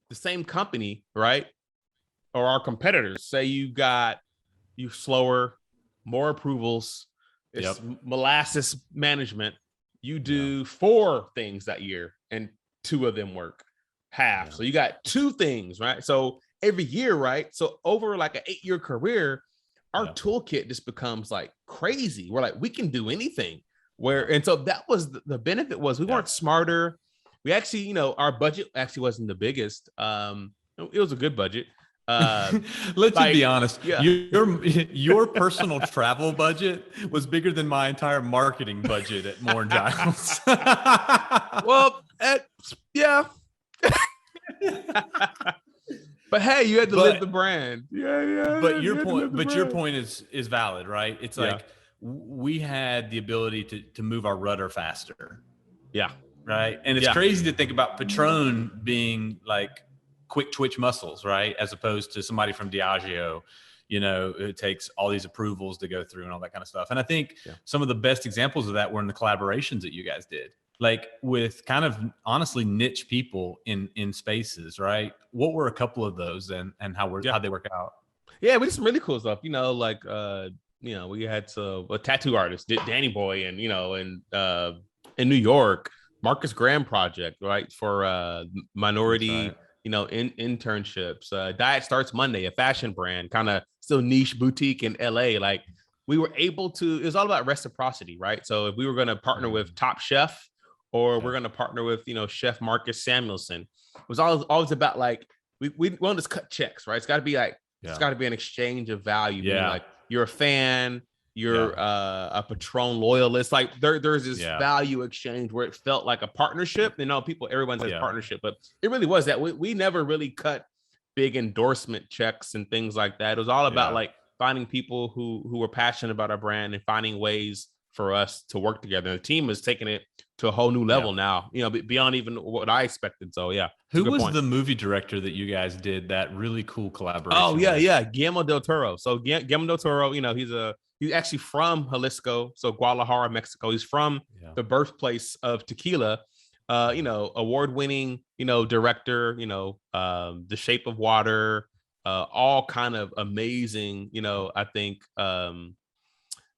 The same company, right? Or our competitors say you slower, more approvals, it's molasses management. You do 4 things that year and 2 of them work half. So you got 2 things, right? So every year, right? So over like an 8-year career, our toolkit just becomes like crazy. We're like, we can do anything. And so that was the benefit was we weren't smarter. We actually, our budget actually wasn't the biggest. It was a good budget. Let's just be honest. Your personal travel budget was bigger than my entire marketing budget at More Giles. Well, but hey, you had to live the brand. But your point is valid, right? It's like we had the ability to move our rudder faster. Yeah. Right. And it's crazy to think about Patrón being like quick twitch muscles, right? As opposed to somebody from Diageo, it takes all these approvals to go through and all that kind of stuff. And I think some of the best examples of that were in the collaborations that you guys did, like with kind of honestly niche people in spaces, right? What were a couple of those and how'd they work out? Yeah, we did some really cool stuff, we had a tattoo artist, Danny Boy, and, in New York, Marcus Graham Project, right? For minority, internships. Diet Starts Monday, a fashion brand, kind of still niche boutique in LA. Like we were able to, it was all about reciprocity, right? So if we were going to partner with Top Chef or we're going to partner with, Chef Marcus Samuelson, it was always about like, we won't just cut checks, right? It's got to be like, it's got to be an exchange of value. Yeah. Like you're a fan, you're a Patrón loyalist. Like there's this value exchange where it felt like a partnership. Everyone says partnership, but it really was that. We never really cut big endorsement checks and things like that. It was all about like finding people who were passionate about our brand and finding ways for us to work together. And the team is taking it to a whole new level now, beyond even what I expected. So who was the movie director that you guys did that really cool collaboration? Oh Guillermo del Toro. So Guillermo del Toro, he's actually from Jalisco, so Guadalajara, Mexico. He's from the birthplace of tequila. Award-winning, director. The Shape of Water, all kind of amazing. I think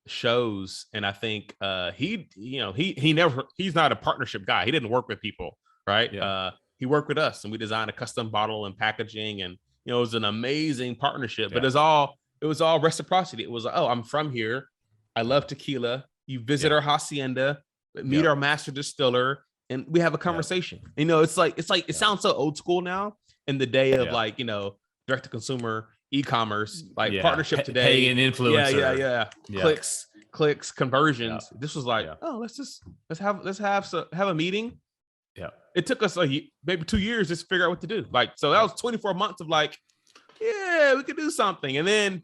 shows, and I think he's not a partnership guy. He didn't work with people, right? He worked with us, and we designed a custom bottle and packaging, and it was an amazing partnership. But it was all reciprocity. It was like, oh, I'm from here. I love tequila. You visit our hacienda, meet our master distiller, and we have a conversation. It's like it sounds so old school now in the day of like, direct to consumer e-commerce, like partnership today. Paying an influencer. Clicks, conversions. This was like, let's have a meeting. Yeah. It took us maybe 2 years just to figure out what to do. Like, so that was 24 months of like, we could do something. And then,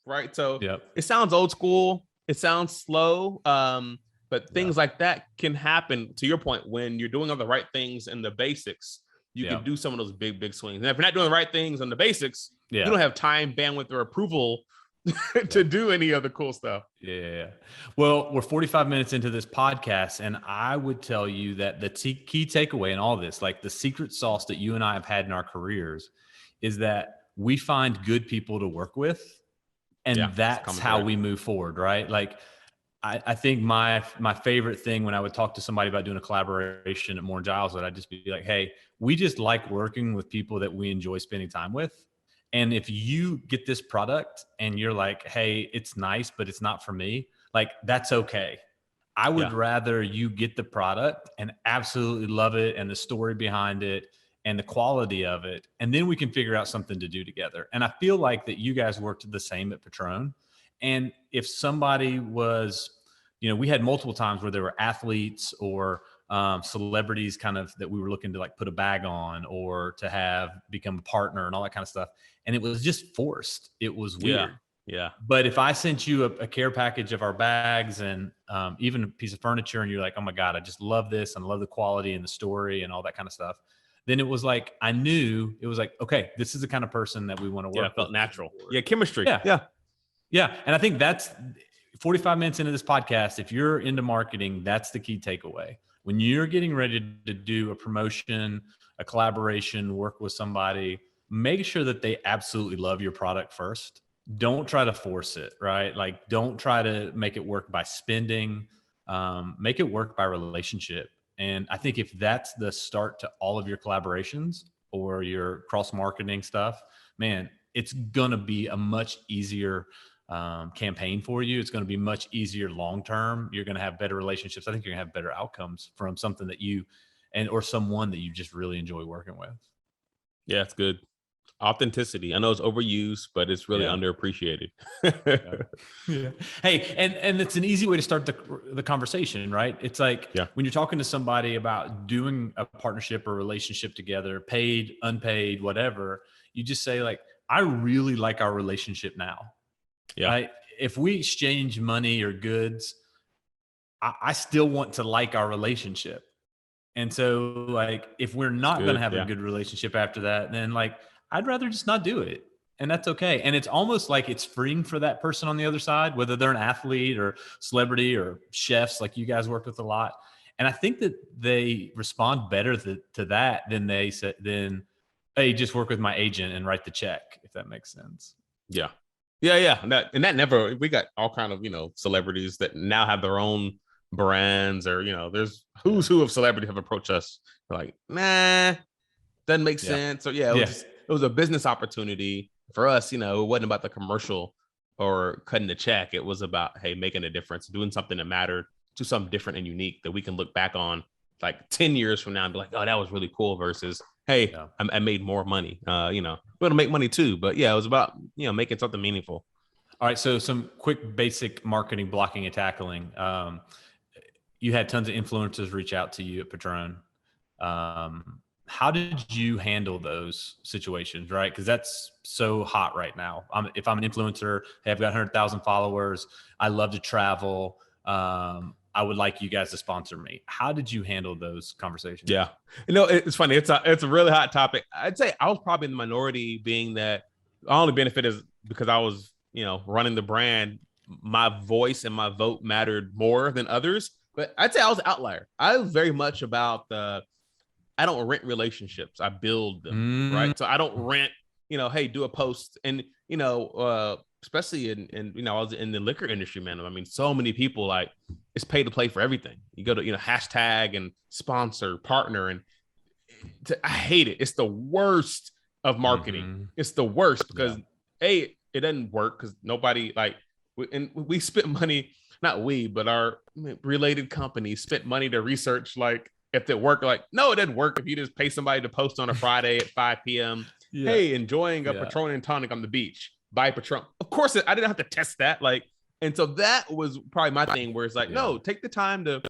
right. So it sounds old school. It sounds slow. But things like that can happen, to your point, when you're doing all the right things and the basics, you can do some of those big swings. And if you're not doing the right things and the basics, you don't have time, bandwidth, or approval to do any of the cool stuff. Yeah. Well, we're 45 minutes into this podcast, and I would tell you that the key takeaway in all this, like the secret sauce that you and I have had in our careers, is that we find good people to work with, and that's how we move forward, right? Like, I think my favorite thing when I would talk to somebody about doing a collaboration at More Giles, I'd just be like, hey, we just like working with people that we enjoy spending time with. And if you get this product and you're like, hey, it's nice, but it's not for me, like, that's okay. I would rather you get the product and absolutely love it and the story behind it and the quality of it. And then we can figure out something to do together. And I feel like that you guys worked the same at Patrón. And if somebody was, we had multiple times where there were athletes or celebrities kind of that we were looking to like put a bag on or to have become a partner and all that kind of stuff. And it was just forced. It was weird. Yeah. But if I sent you a care package of our bags and even a piece of furniture, and you're like, oh my God, I just love this and love the quality and the story and all that kind of stuff, then it was like, I knew it was like, okay, this is the kind of person that we want to work with. It felt natural. Yeah, chemistry. Yeah. And I think that's 45 minutes into this podcast. If you're into marketing, that's the key takeaway. When you're getting ready to do a promotion, a collaboration, work with somebody, make sure that they absolutely love your product first. Don't try to force it, right? Like, don't try to make it work by spending. Make it work by relationship. And I think if that's the start to all of your collaborations or your cross marketing stuff, man, it's going to be a much easier campaign for you. It's going to be much easier long term. You're going to have better relationships. I think you're going to have better outcomes from something that you or someone that you just really enjoy working with. Yeah, it's good. Authenticity. I know it's overused, but it's really underappreciated. Yeah. Hey, and it's an easy way to start the conversation, right? It's like when you're talking to somebody about doing a partnership or relationship together, paid, unpaid, whatever, you just say like, I really like our relationship now. Yeah. Right? If we exchange money or goods, I still want to like our relationship. And so like, if we're not going to have a good relationship after that, then like, I'd rather just not do it. And that's okay. And it's almost like it's freeing for that person on the other side, whether they're an athlete or celebrity or chefs, like you guys work with a lot. And I think that they respond better to that than they said, hey, just work with my agent and write the check, if that makes sense. Yeah. And that never, we got all kind of, celebrities that now have their own brands or, there's who's who of celebrities have approached us. We're like, nah, doesn't make sense. Or it was a business opportunity for us. It wasn't about the commercial or cutting the check. It was about, hey, making a difference, doing something that mattered, to something different and unique that we can look back on like 10 years from now and be like, oh, that was really cool versus, hey, I made more money. We're going to make money too. But yeah, it was about, making something meaningful. All right. So some quick basic marketing blocking and tackling. You had tons of influencers reach out to you at Patrón. How did you handle those situations, right? Because that's so hot right now. If I'm an influencer, hey, I've got 100,000 followers. I love to travel. I would like you guys to sponsor me. How did you handle those conversations? Yeah, it's funny. It's a really hot topic. I'd say I was probably in the minority, being that the only benefit is because I was, running the brand. My voice and my vote mattered more than others. But I'd say I was an outlier. I was very much about I don't rent relationships. I build them, right? So I don't rent, hey, do a post. And, especially in I was in the liquor industry, man. I mean, so many people, like, it's pay to play for everything. You go to, hashtag and sponsor, partner. And I hate it. It's the worst of marketing. Mm-hmm. It's the worst because it doesn't work because nobody we spent money, not we, but our related companies spent money to research, like, if it worked. Like, no, it doesn't work if you just pay somebody to post on a Friday at 5 p.m. Hey, enjoying a Patrón and tonic on the beach. Buy Patrón. Of course, I didn't have to test that. Like, and so that was probably my thing, where it's like, no, take the time to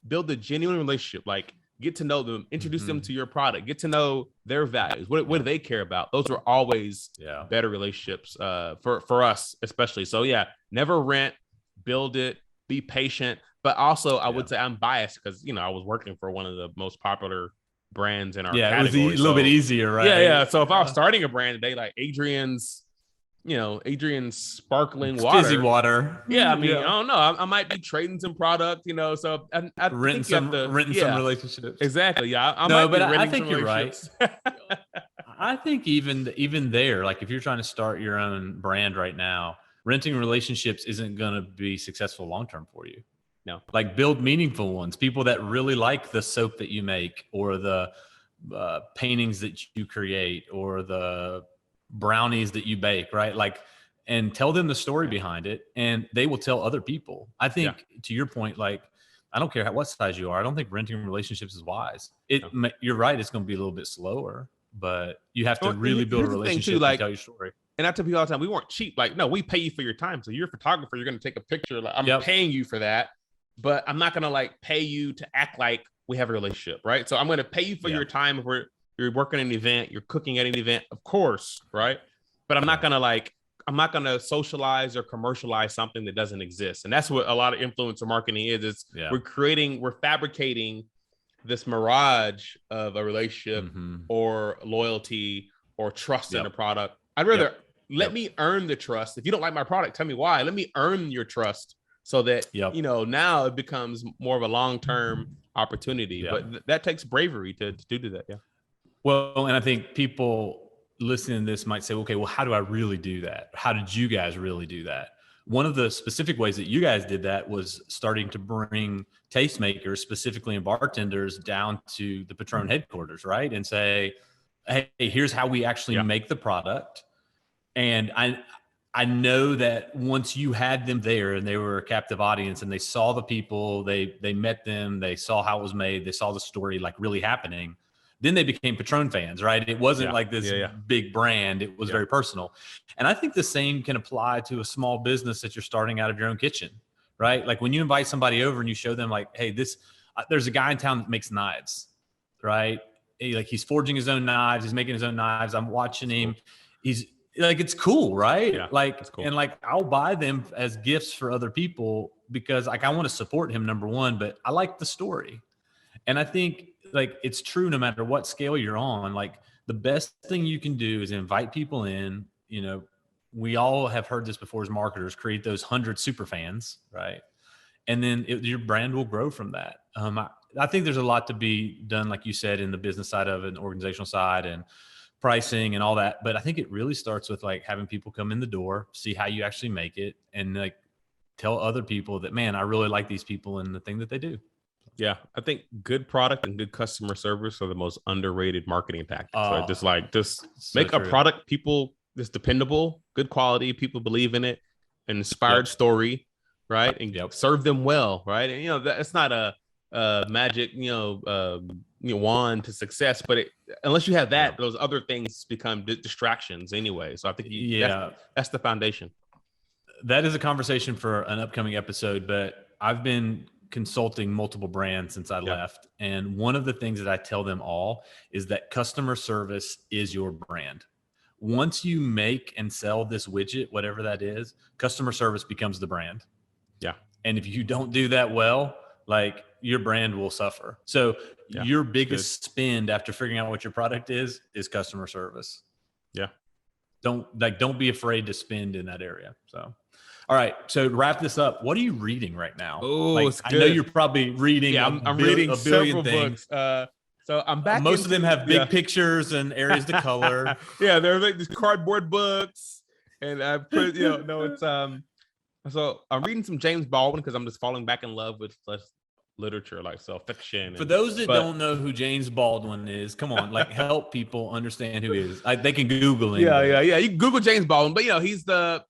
build a genuine relationship. Like, get to know them, introduce them to your product, get to know their values. What do they care about? Those are always better relationships for us, especially. So never rent, build it, be patient. But also, I would say I'm biased because, I was working for one of the most popular brands in our category. It was a little bit easier, right? Yeah. So if I was starting a brand today, like Adrian's sparkling water, fizzy water. Yeah, I mean, I don't know. I might be trading some product, so I renting some relationships. Exactly. Yeah. I think you're right. I think even there, like, if you're trying to start your own brand right now, renting relationships isn't going to be successful long term for you. No, like, build meaningful ones. People that really like the soap that you make, or the paintings that you create, or the brownies that you bake, right? Like, and tell them the story behind it, and they will tell other people. I think to your point, like, I don't care what size you are. I don't think renting relationships is wise. You're right. It's going to be a little bit slower, but you have to really build a relationship and tell your story. And I tell people all the time, we weren't cheap. Like, no, we pay you for your time. So you're a photographer. You're going to take a picture. Like, I'm paying you for that, but I'm not going to pay you to act like we have a relationship, right? So I'm going to pay you for your time. If you're working an event, you're cooking at an event, of course, right? But I'm not going to not gonna socialize or commercialize something that doesn't exist. And that's what a lot of influencer marketing is. It's we're fabricating this mirage of a relationship or loyalty or trust in a product. I'd rather let me earn the trust. If you don't like my product, tell me why. Let me earn your trust so that now it becomes more of a long-term opportunity. But that takes bravery to do that. Yeah. Well, and I think people listening to this might say, okay, well, how do I really do that? How did you guys really do that? One of the specific ways that you guys did that was starting to bring tastemakers, specifically and bartenders, down to the Patrón headquarters, right? And say, hey, here's how we actually make the product. And I know that once you had them there and they were a captive audience and they saw the people, they met them, they saw how it was made, they saw the story like really happening, then they became Patrón fans, right? It wasn't like this big brand. It was very personal. And I think the same can apply to a small business that you're starting out of your own kitchen, right? Like when you invite somebody over and you show them like, hey, there's a guy in town that makes knives, right? He's forging his own knives. He's making his own knives. I'm watching him. He's like, it's cool, right? Yeah, like, cool. And like, I'll buy them as gifts for other people because like, I want to support him, number one, but I like the story. And I think like, it's true no matter what scale you're on. Like the best thing you can do is invite people in. You know, we all have heard this before as marketers, create those 100 super fans, right? And then your brand will grow from that. I think there's a lot to be done, like you said, in the business side of it, and organizational side and pricing and all that. But I think it really starts with like having people come in the door, see how you actually make it, and like tell other people that, man, I really like these people and the thing that they do. Yeah, I think good product and good customer service are the most underrated marketing tactics. So just make a product that's dependable, good quality, people believe in it, an inspired story, right? And serve them well, right? And that's not a magic wand to success, but unless you have that, those other things become distractions anyway. So I think that's the foundation. That is a conversation for an upcoming episode, but I've been consulting multiple brands since I left. And one of the things that I tell them all is that customer service is your brand. Once you make and sell this widget, whatever that is, customer service becomes the brand. Yeah. And if you don't do that well, like your brand will suffer. So your biggest spend after figuring out what your product is customer service. Yeah. Don't be afraid to spend in that area. So, all right. So to wrap this up, what are you reading right now? Oh, it's good. I know you're probably reading. Yeah, I'm reading a billion several things. books. So I'm back. Most of them have big pictures and areas to color. They're like these cardboard books, and I put it's So I'm reading some James Baldwin because I'm just falling back in love with literature, like fiction. For those that don't know who James Baldwin is, come on, like help people understand who he is. They can Google him. Yeah. You can Google James Baldwin, but he's the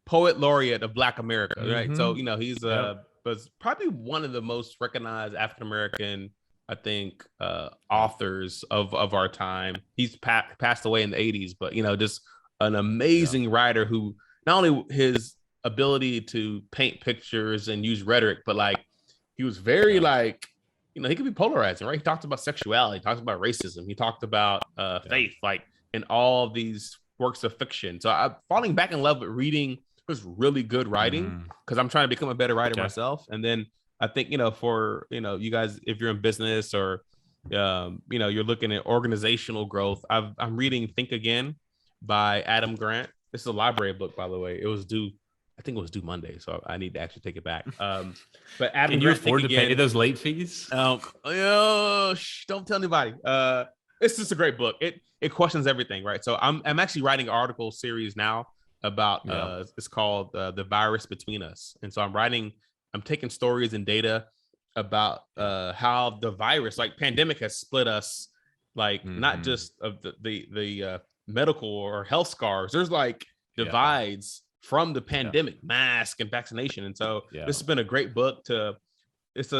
poet laureate of Black America, right? So he's was probably one of the most recognized African American, I think, authors of our time. He's passed away in the 80s, but just an amazing writer who not only his ability to paint pictures and use rhetoric, but like he was very he could be polarizing, right? He talked about sexuality, he talked about racism, he talked about faith, like in all of these works of fiction. So I'm falling back in love with reading was really good writing because I'm trying to become a better writer myself. And then I think for you guys, if you're in business or you're looking at organizational growth, I'm reading Think Again by Adam Grant. This is a library book, by the way. I think it was due Monday, so I need to actually take it back. But Adam, can you afford to pay those late fees? Don't tell anybody. It's just a great book. It questions everything, right? So I'm actually writing an article series now about it's called The Virus Between Us, and so I'm taking stories and data about how the virus, like pandemic, has split us, like not just of the medical or health scars. There's like divides from the pandemic, mask and vaccination. And so this has been a great book it's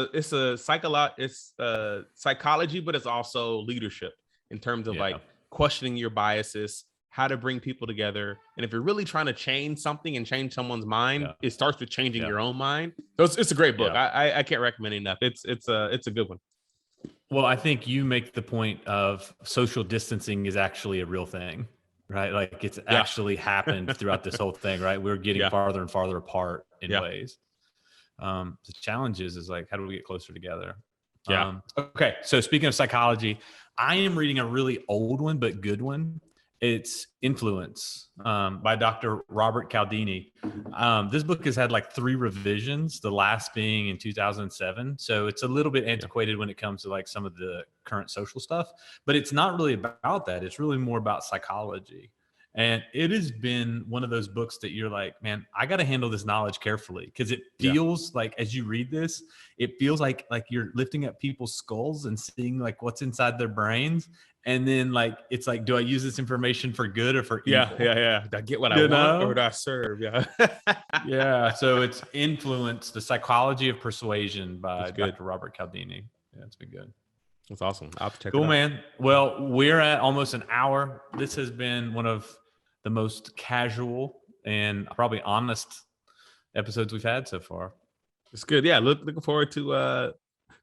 psychology, but it's also leadership in terms of like questioning your biases, how to bring people together. And if you're really trying to change something and change someone's mind, it starts with changing your own mind. So it's a great book. I can't recommend it enough. It's a good one. Well, I think you make the point of social distancing is actually a real thing. right? Like it's actually happened throughout this whole thing, right? We're getting farther and farther apart in ways. The challenge is like, how do we get closer together? Okay. So speaking of psychology, I am reading a really old one, but good one. It's Influence by Dr. Robert Cialdini. This book has had like 3 revisions, the last being in 2007. So it's a little bit antiquated when it comes to like some of the current social stuff, but it's not really about that. It's really more about psychology. And it has been one of those books that you're like, man, I got to handle this knowledge carefully, because it feels like as you read this, it feels like you're lifting up people's skulls and seeing like what's inside their brains. And then like, it's like, do I use this information for good or for evil? Yeah. Do I get what I want or do I serve? Yeah. So it's Influence, The Psychology of Persuasion by Dr. Robert Cialdini. Yeah, it's been good. That's awesome. I'll have to check it out. Cool, man. Well, we're at almost an hour. This has been one of the most casual and probably honest episodes we've had so far. It's good. Yeah. Looking forward to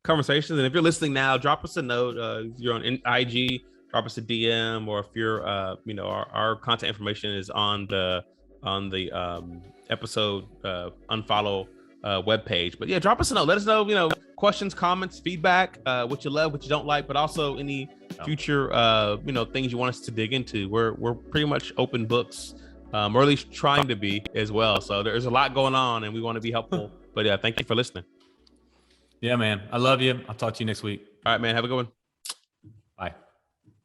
conversations. And if you're listening now, drop us a note. If you're on IG, drop us a DM, or if you're, our contact information is on the episode Unfollow webpage. But yeah, drop us a note. Let us know, questions, comments, feedback, what you love, what you don't like, but also any future, things you want us to dig into. We're pretty much open books, or at least trying to be as well. So there's a lot going on, and we want to be helpful. But yeah, thank you for listening. Yeah, man. I love you. I'll talk to you next week. All right, man. Have a good one. Bye.